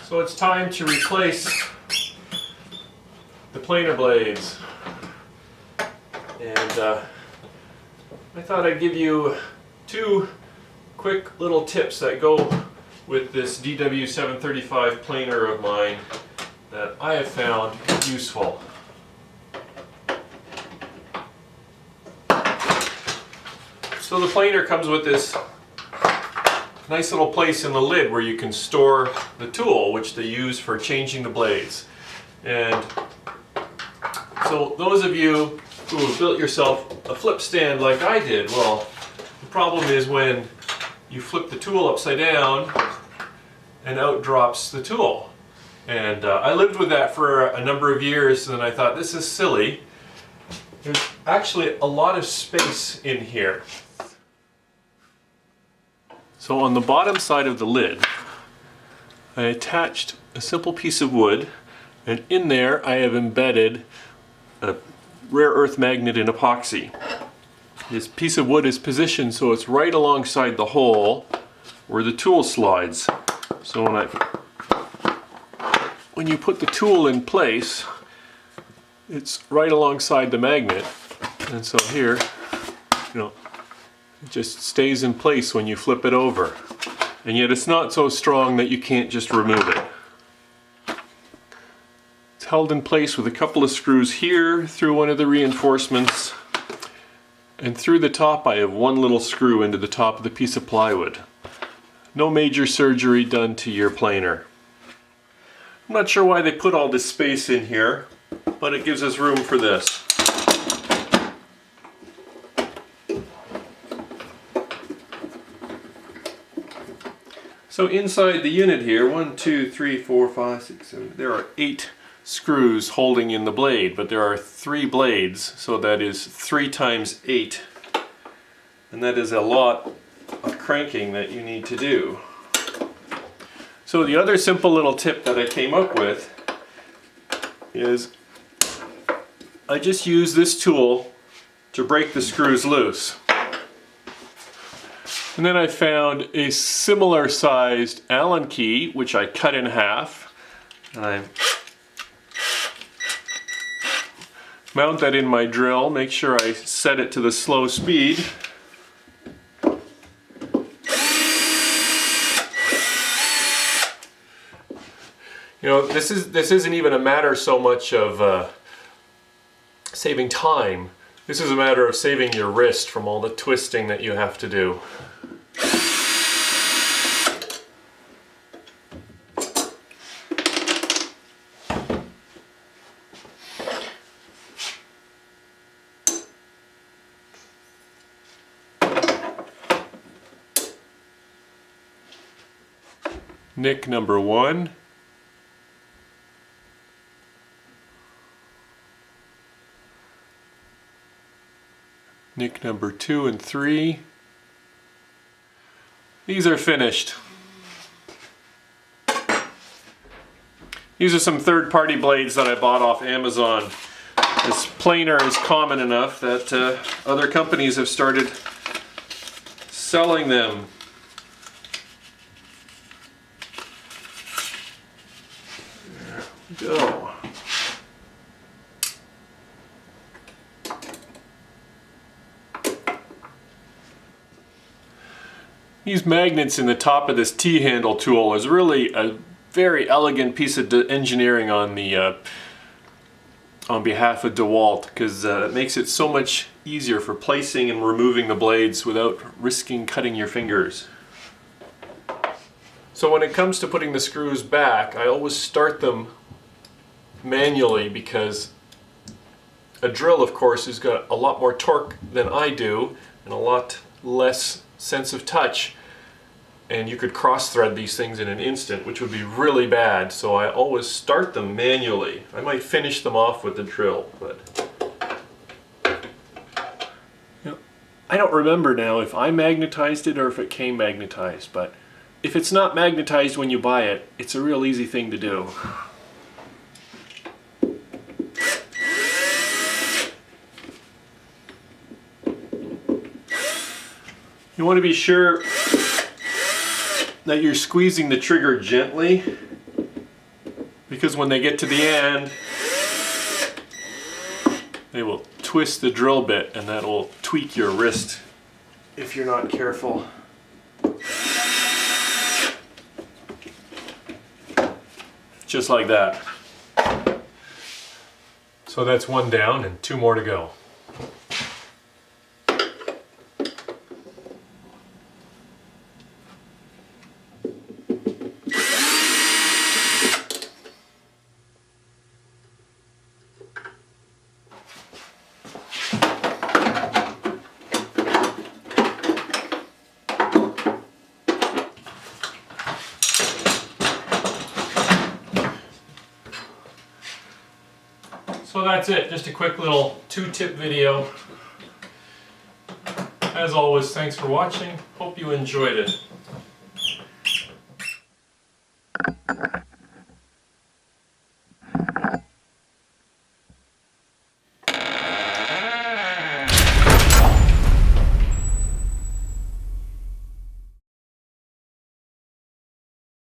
So it's time to replace the planer blades. And I thought I'd give you two quick little tips that go with this DW735 planer of mine that I have found useful. So the planer comes with this nice little place in the lid where you can store the tool, which they use for changing the blades. And so those of you who have built yourself a flip stand like I did, well, the problem is when you flip the tool upside down and out drops the tool. And I lived with that for a number of years, and I thought, this is silly. There's actually a lot of space in here. So on the bottom side of the lid, I attached a simple piece of wood, and in there I have embedded a rare earth magnet in epoxy. This piece of wood is positioned so it's right alongside the hole where the tool slides. So when you put the tool in place, it's right alongside the magnet, and so here, it just stays in place when you flip it over. And yet it's not so strong that you can't just remove it. It's held in place with a couple of screws here through one of the reinforcements, and through the top I have one little screw into the top of the piece of plywood. No major surgery done to your planer. I'm not sure why they put all this space in here, but it gives us room for this. So inside the unit here, 1, 2, 3, 4, 5, 6, 7, there are 8 screws holding in the blade, but there are 3 blades, so that is 3 times 8. And that is a lot of cranking that you need to do. So the other simple little tip that I came up with is I just use this tool to break the screws loose. And then I found a similar sized Allen key, which I cut in half. And I mount that in my drill, make sure I set it to the slow speed. This isn't even a matter so much of saving time. This is a matter of saving your wrist from all the twisting that you have to do. Nick number 1. Nick number 2 and 3. These are finished. These are some third-party blades that I bought off Amazon. This planer is common enough that other companies have started selling them. There we go. These magnets in the top of this T-handle tool is really a very elegant piece of engineering on the on behalf of DeWalt, because it makes it so much easier for placing and removing the blades without risking cutting your fingers. So when it comes to putting the screws back, I always start them manually, because a drill, of course, has got a lot more torque than I do and a lot less sense of touch, and you could cross thread these things in an instant, which would be really bad. So I always start them manually. I might finish them off with the drill, but I don't remember now if I magnetized it or if it came magnetized, but if it's not magnetized when you buy it, it's a real easy thing to do. You want to be sure that you're squeezing the trigger gently because when they get to the end, they will twist the drill bit, and that will tweak your wrist if you're not careful. Just like that. So that's one down and two more to go. So that's it, just a quick little 2-tip video. As always, thanks for watching. Hope you enjoyed it.